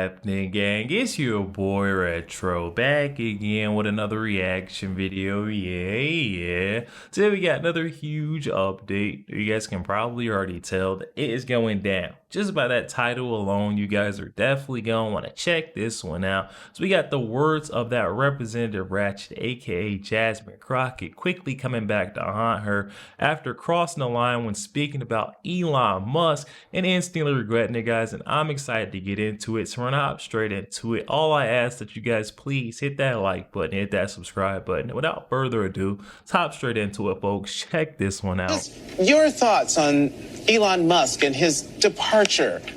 happening, gang? It's your boy Retro back again with another reaction video. Yeah. Today we got another huge update. You guys can probably already tell that it is going down. Just by that title alone, you guys are definitely going to want to check this one out. So we got the words of that Representative Ratchet, aka Jasmine Crockett, quickly coming back to haunt her after crossing the line when speaking about Elon Musk and instantly regretting it, guys. And I'm excited to get into it, so we're not straight into it. All I ask that you guys please hit that like button, hit that subscribe button. Without further ado, let's hop straight into it, folks. Check this one out. Just your thoughts on Elon Musk and his departure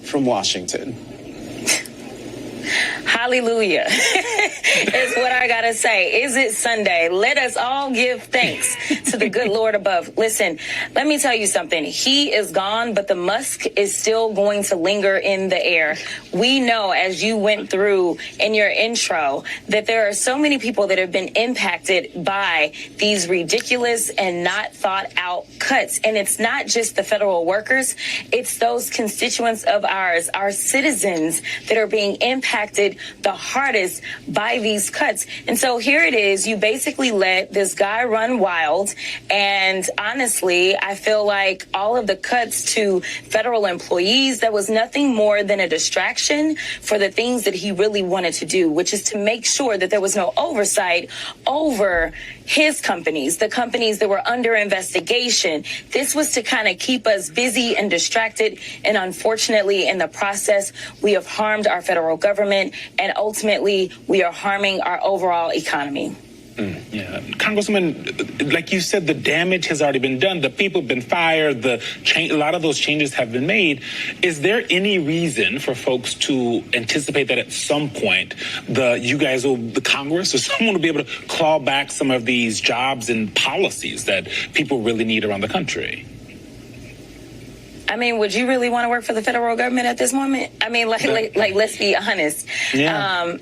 from Washington. Hallelujah is what I gotta say. Is it Sunday? Let us all give thanks to the good Lord above. Listen, let me tell you something. He is gone, but the Musk is still going to linger in the air. We know, as you went through in your intro, that there are so many people that have been impacted by these ridiculous and not thought out cuts. And it's not just the federal workers. It's those constituents of ours, our citizens, that are being impacted the hardest by these cuts. And so here it is. You basically let this guy run wild. And honestly, I feel like all of the cuts to federal employees, that was nothing more than a distraction for the things that he really wanted to do, which is to make sure that there was no oversight over his companies, the companies that were under investigation. This was to kind of keep us busy and distracted. And unfortunately, in the process, we have harmed our federal government, and ultimately we are harming our overall economy. Yeah, Congresswoman, like you said, the damage has already been done. The people have been fired. A lot of those changes have been made. Is there any reason for folks to anticipate that at some point the Congress or someone will be able to claw back some of these jobs and policies that people really need around the country? I mean, would you really want to work for the federal government at this moment? I mean, like let's be honest. Yeah.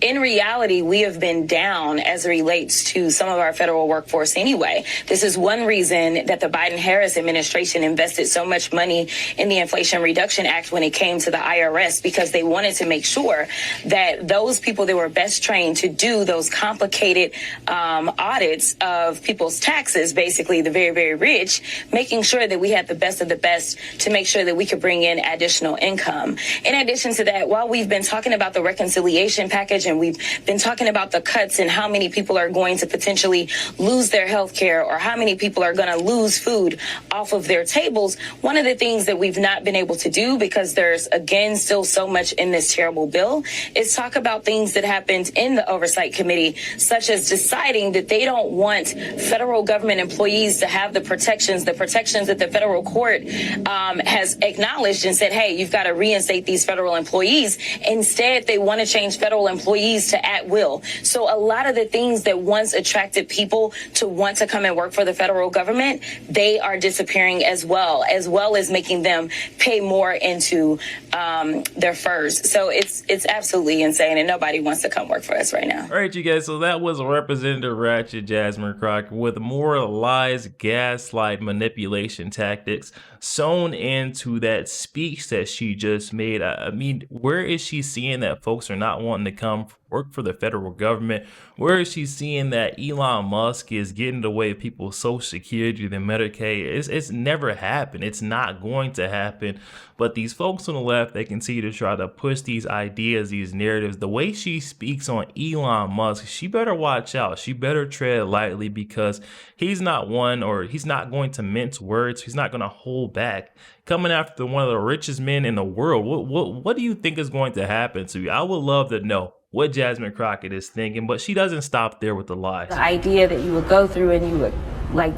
In reality, we have been down as it relates to some of our federal workforce anyway. This is one reason that the Biden-Harris administration invested so much money in the Inflation Reduction Act when it came to the IRS, because they wanted to make sure that those people that were best trained to do those complicated audits of people's taxes, basically the very, very rich, making sure that we had the best of the best to make sure that we could bring in additional income. In addition to that, while we've been talking about the reconciliation package and we've been talking about the cuts and how many people are going to potentially lose their health care or how many people are going to lose food off of their tables, one of the things that we've not been able to do, because there's, again, still so much in this terrible bill, is talk about things that happened in the Oversight Committee, such as deciding that they don't want federal government employees to have the protections that the federal court has acknowledged and said, hey, you've got to reinstate these federal employees. Instead, they want to change federal employees to at will. So a lot of the things that once attracted people to want to come and work for the federal government, they are disappearing as well as making them pay more into their FERS. So it's absolutely insane, and nobody wants to come work for us right now. All right, you guys, so that was Representative Ratchet Jasmine Crockett with more lies, gaslight, manipulation tactics sewn into that speech that she just made. I mean, where is she seeing that folks are not wanting to come work for the federal government? Where is she seeing that Elon Musk is getting away with people's Social Security and Medicaid? It's never happened. It's not going to happen. But these folks on the left, they continue to try to push these ideas, these narratives. The way she speaks on Elon Musk, she better watch out. She better tread lightly, because he's not going to mince words. He's not going to hold back. Coming after one of the richest men in the world, what do you think is going to happen to you? I would love to know what Jasmine Crockett is thinking, but she doesn't stop there with the lies. The idea that you would go through and you would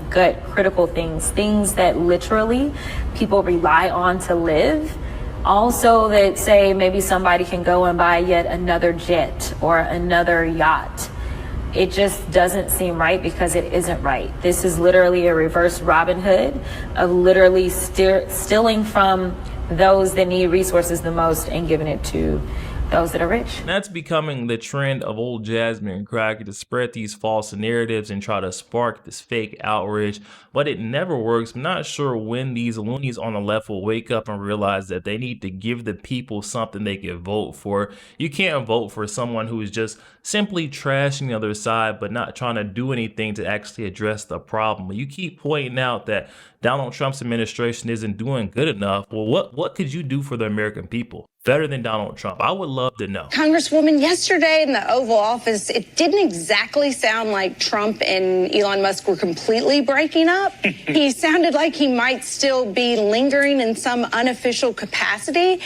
gut critical things that literally people rely on to live. Also that say maybe somebody can go and buy yet another jet or another yacht. It just doesn't seem right, because it isn't right. This is literally a reverse Robin Hood of literally stealing from those that need resources the most and giving it to those that are rich. That's becoming the trend of old Jasmine and Crockett to spread these false narratives and try to spark this fake outrage, but it never works. I'm not sure when these loonies on the left will wake up and realize that they need to give the people something they can vote for. You can't vote for someone who is just simply trashing the other side, but not trying to do anything to actually address the problem. You keep pointing out that Donald Trump's administration isn't doing good enough. Well, what could you do for the American people better than Donald Trump? I would love to know. Congresswoman, yesterday in the Oval Office, it didn't exactly sound like Trump and Elon Musk were completely breaking up. He sounded like he might still be lingering in some unofficial capacity.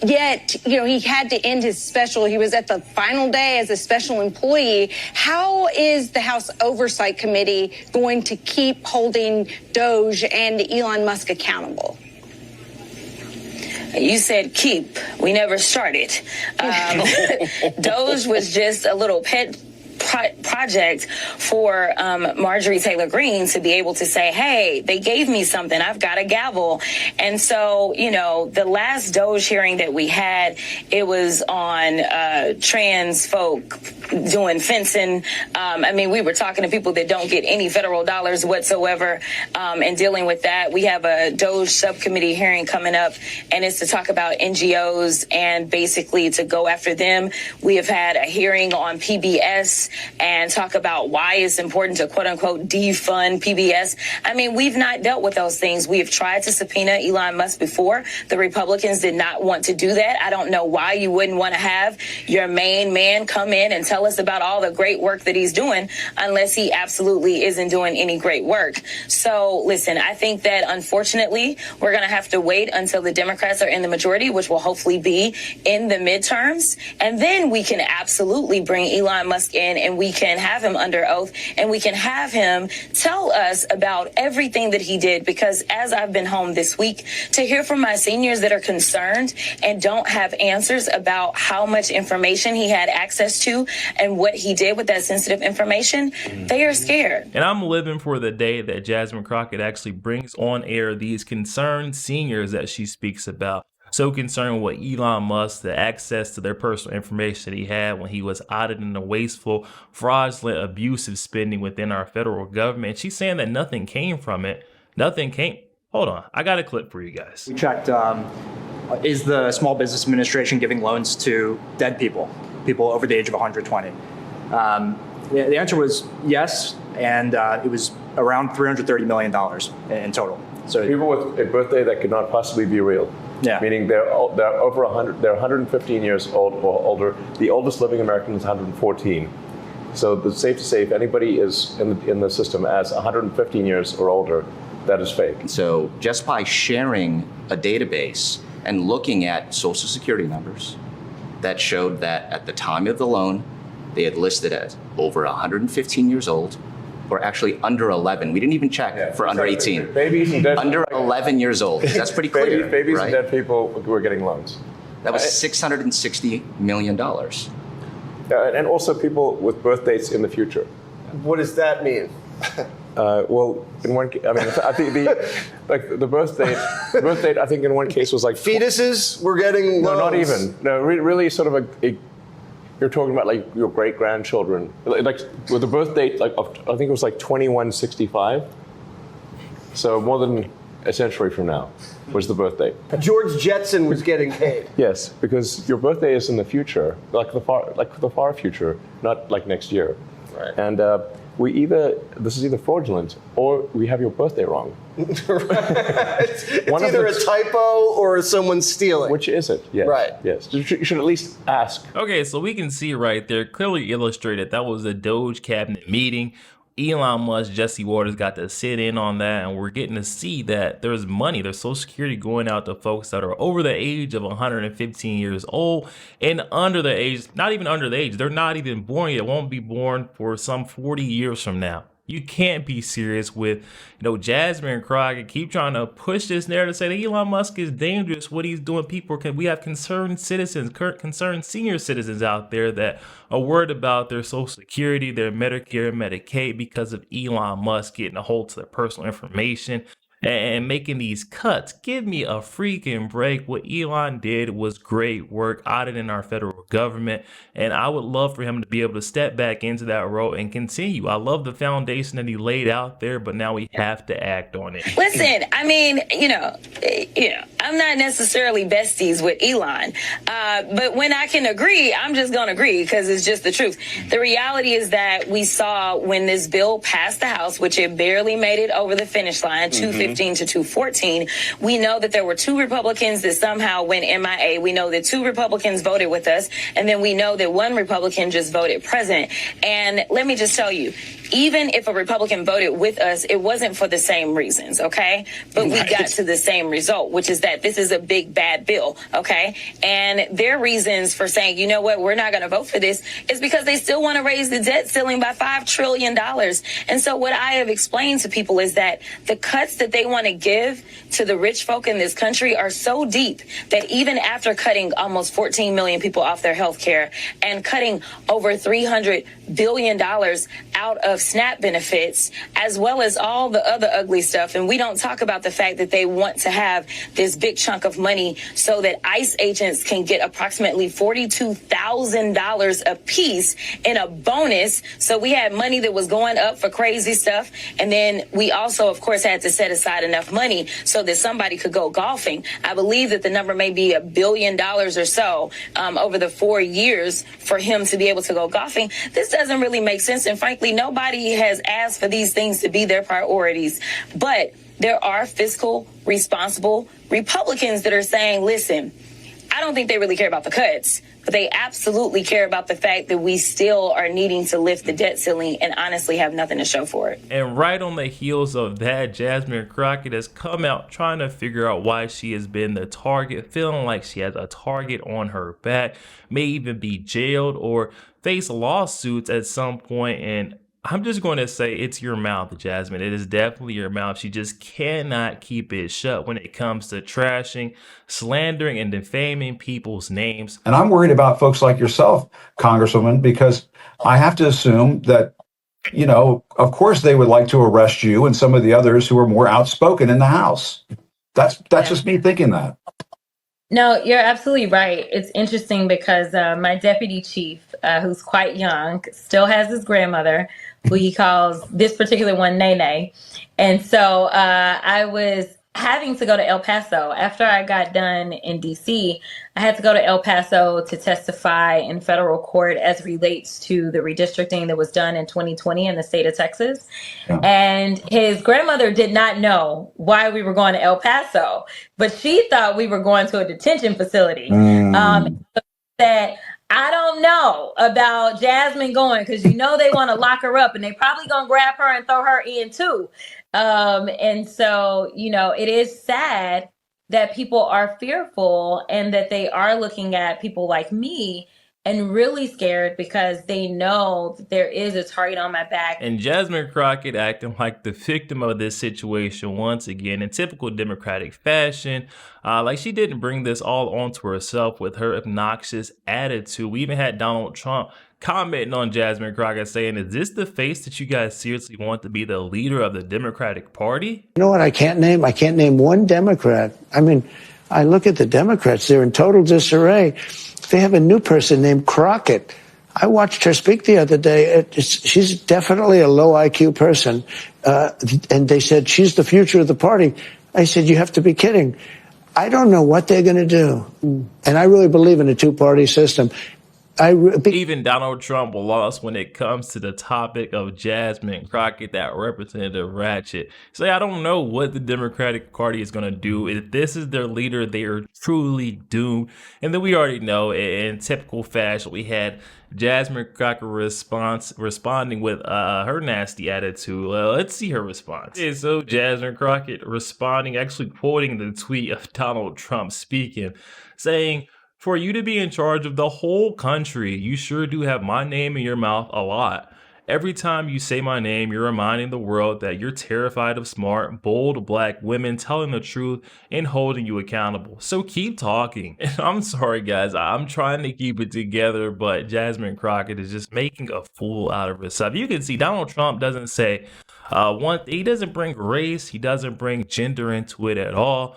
Yet, he had to end his special. He was at the final day as a special employee. How is the House Oversight Committee going to keep holding Doge and Elon Musk accountable? You said keep. We never started. Doge was just a little pet project for Marjorie Taylor Greene to be able to say, hey, they gave me something. I've got a gavel. And so, the last Doge hearing that we had, it was on trans folk doing fencing. We were talking to people that don't get any federal dollars whatsoever and dealing with that. We have a Doge subcommittee hearing coming up, and it's to talk about NGOs and basically to go after them. We have had a hearing on PBS and talk about why it's important to quote unquote defund PBS. We've not dealt with those things. We have tried to subpoena Elon Musk before. The Republicans did not want to do that. I don't know why you wouldn't want to have your main man come in and tell us about all the great work that he's doing unless he absolutely isn't doing any great work. So listen, I think that unfortunately we're going to have to wait until the Democrats are in the majority, which will hopefully be in the midterms. And then we can absolutely bring Elon Musk in and we can have him under oath and we can have him tell us about everything that he did. Because as I've been home this week, to hear from my seniors that are concerned and don't have answers about how much information he had access to and what he did with that sensitive information, they are scared. And I'm living for the day that Jasmine Crockett actually brings on air these concerned seniors that she speaks about. So concerned with Elon Musk, the access to their personal information that he had when he was auditing the wasteful, fraudulent, abusive spending within our federal government. She's saying that nothing came from it. Nothing came. Hold on. I got a clip for you guys. We checked, is the Small Business Administration giving loans to dead people over the age of 120? The answer was yes, and it was around $330 million in total. So people with a birthday that could not possibly be real. Yeah. Meaning they're over 100, they're 115 years old or older. The oldest living American is 114. So it's safe to say if anybody is in the system as 115 years or older, that is fake. So just by sharing a database and looking at Social Security numbers that showed that at the time of the loan, they had listed as over 115 years old, or actually under 11. We didn't even check for under 18. Babies and dead under 11 years old. That's pretty clear. Babies right? and dead people were getting loans. That was $660 million. And also people with birth dates in the future. What does that mean? Well, in one, I think the birth date, I think in one case was like fetuses were getting loans. No, not even. No, really sort of a you're talking about like your great grandchildren, like with the birth date, like of, I think it was like 2165. So more than a century from now was the birth date. George Jetson was getting paid. Yes, because your birthday is in the future, like the far future, not like next year. Right. And this is either fraudulent or we have your birthday wrong. It's either a typo or someone's stealing. Which is it? Yes. Right. Yes. You should at least ask. Okay, so we can see right there, clearly illustrated, that was a Doge cabinet meeting. Elon Musk, Jesse Waters got to sit in on that, and we're getting to see that there's money, there's Social Security going out to folks that are over the age of 115 years old and under the age, not even under the age, they're not even born yet, won't be born for some 40 years from now. You can't be serious with, Jasmine and Crockett keep trying to push this narrative, say that Elon Musk is dangerous, what he's doing. We have concerned citizens, concerned senior citizens out there that are worried about their Social Security, their Medicare, Medicaid because of Elon Musk getting a hold to their personal information. and making these cuts. Give me a freaking break. What Elon did was great work auditing our federal government, and I would love for him to be able to step back into that role and continue. I love the foundation that he laid out there, but now we have to act on it. Listen, I mean, I'm not necessarily besties with Elon, but when I can agree, I'm just going to agree because it's just the truth. The reality is that we saw when this bill passed the House, which it barely made it over the finish line, 215 to 214, we know that there were 2 Republicans that somehow went MIA. We know that 2 Republicans voted with us, and then we know that 1 Republican just voted present. And let me just tell you, even if a Republican voted with us, it wasn't for the same reasons, okay? But we got to the same result, which is that this is a big, bad bill, okay? And their reasons for saying, you know what, we're not going to vote for this is because they still want to raise the debt ceiling by $5 trillion. And so what I have explained to people is that the cuts that they want to give to the rich folk in this country are so deep that even after cutting almost 14 million people off their health care and cutting over $300 billion out of SNAP benefits, as well as all the other ugly stuff. And we don't talk about the fact that they want to have this big chunk of money so that ICE agents can get approximately $42,000 a piece in a bonus. So we had money that was going up for crazy stuff. And then we also, of course, had to set aside enough money so that somebody could go golfing. I believe that the number may be $1 billion or so over the 4 years for him to be able to go golfing. This doesn't really make sense. And frankly, nobody has asked for these things to be their priorities. But there are fiscal, responsible Republicans that are saying, listen, I don't think they really care about the cuts, but they absolutely care about the fact that we still are needing to lift the debt ceiling and honestly have nothing to show for it. And right on the heels of that, Jasmine Crockett has come out trying to figure out why she has been the target, feeling like she has a target on her back, may even be jailed or face lawsuits at some point. And I'm just going to say it's your mouth, Jasmine. It is definitely your mouth. She just cannot keep it shut when it comes to trashing, slandering, and defaming people's names. And I'm worried about folks like yourself, Congresswoman, because I have to assume that, you know, of course they would like to arrest you and some of the others who are more outspoken in the House. That's just me thinking that. No, you're absolutely right. It's interesting because my deputy chief, who's quite young, still has his grandmother, who he calls this particular one Nene. And so I was having to go to El Paso. After I got done in DC, I had to go to El Paso to testify in federal court as relates to the redistricting that was done in 2020 in the state of Texas. Yeah. And his grandmother did not know why we were going to El Paso, but she thought we were going to a detention facility. That I don't know about Jasmine going because you know they want to lock her up and they probably gonna grab her and throw her in too. And so, you know, it is sad that people are fearful and that they are looking at people like me and really scared because they know that there is a target on my back. And Jasmine Crockett acting like the victim of this situation once again in typical Democratic fashion. Like she didn't bring this all onto herself with her obnoxious attitude. We even had Donald Trump commenting on Jasmine Crockett saying, is this the face that you guys seriously want to be the leader of the Democratic Party? You know what I can't name? I can't name one Democrat. I mean, I look at the Democrats, they're in total disarray. They have a new person named Crockett. I watched her speak the other day. She's definitely a low IQ person. And they said, she's the future of the party. I said, you have to be kidding. I don't know what they're going to do. And I really believe in a two-party system. Even Donald Trump lost when it comes to the topic of Jasmine Crockett, that Representative Ratchet. Say, I don't know what the Democratic Party is going to do. If this is their leader, they are truly doomed. And then we already know in typical fashion, we had Jasmine Crockett responding with her nasty attitude. Well, let's see her response. Okay, so Jasmine Crockett responding, actually quoting the tweet of Donald Trump speaking, saying, for you to be in charge of the whole country, you sure do have my name in your mouth a lot. Every time you say my name, you're reminding the world that you're terrified of smart, bold black women telling the truth and holding you accountable. So keep talking. And I'm sorry, guys. I'm trying to keep it together, but Jasmine Crockett is just making a fool out of herself. You can see Donald Trump doesn't say, He doesn't bring race, he doesn't bring gender into it at all.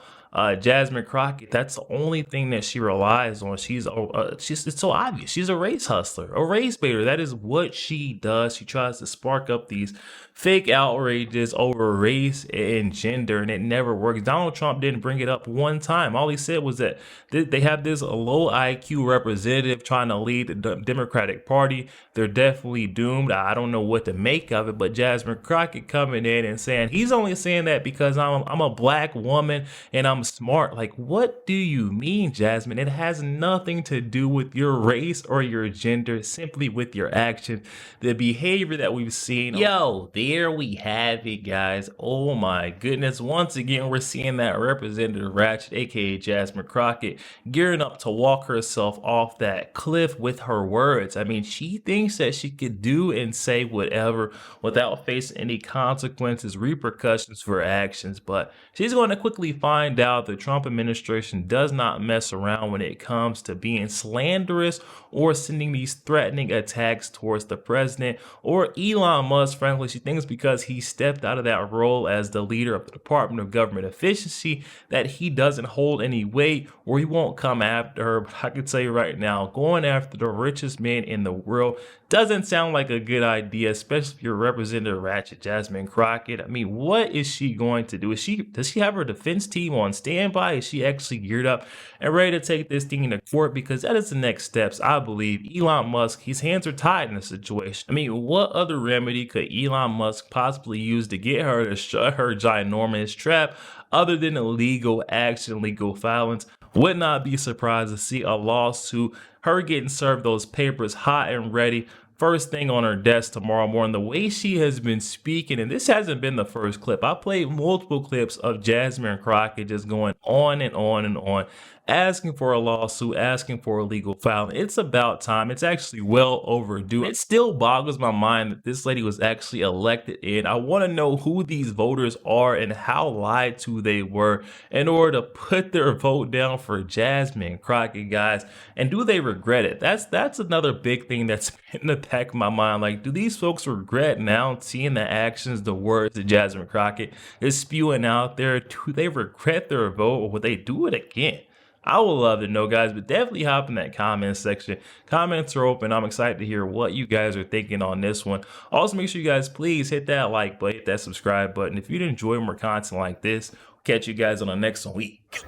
Jasmine Crockett, that's the only thing that she relies on. It's so obvious. She's a race hustler, a race baiter. That is what she does. She tries to spark up these fake outrages over race and gender, and it never works. Donald Trump didn't bring it up one time. All he said was that they have this low IQ representative trying to lead the Democratic Party. They're definitely doomed. I don't know what to make of it, but Jasmine Crockett coming in and saying he's only saying that because I'm a black woman and I'm smart. Like, what do you mean, Jasmine? It has nothing to do with your race or your gender, simply with your action, the behavior that we've seen. Yo, there we have it, guys. Oh my goodness. Once again, we're seeing that Representative Ratchet, aka Jasmine Crockett, gearing up to walk herself off that cliff with her words. I mean, she thinks that she could do and say whatever without facing any consequences, repercussions for her actions, but she's going to quickly find out the Trump administration does not mess around when it comes to being slanderous or sending these threatening attacks towards the president or Elon Musk. Frankly, she thinks because he stepped out of that role as the leader of the Department of Government Efficiency that he doesn't hold any weight or he won't come after her. But I can tell you right now, going after the richest man in the world doesn't sound like a good idea, especially if you're Representative Ratchet Jasmine Crockett. I mean, what is she going to do? Does she have her defense team on standby? Is she actually geared up and ready to take this thing into court? Because that is the next steps. I believe Elon Musk, his hands are tied in this situation. I mean, what other remedy could Elon Musk possibly use to get her to shut her ginormous trap other than illegal action, legal filings? Would not be surprised to see a lawsuit, her getting served those papers hot and ready first thing on her desk tomorrow morning. The way she has been speaking, and this hasn't been the first clip. I played multiple clips of Jasmine Crockett just going on and on and on, asking for a lawsuit, asking for a legal filing. It's about time. It's actually well overdue. It still boggles my mind that this lady was actually elected in. I want to know who these voters are and how lied to they were in order to put their vote down for Jasmine Crockett, guys. And do they regret it? That's another big thing that's in the back of my mind. Like, do these folks regret now seeing the actions, the words that Jasmine Crockett is spewing out there? Do they regret their vote, or would they do it again? I would love to know, guys, but definitely hop in that comment section. Comments are open. I'm excited to hear what you guys are thinking on this one. Also, make sure you guys please hit that like button, hit that subscribe button. If you enjoy more content like this, we'll catch you guys on the next week.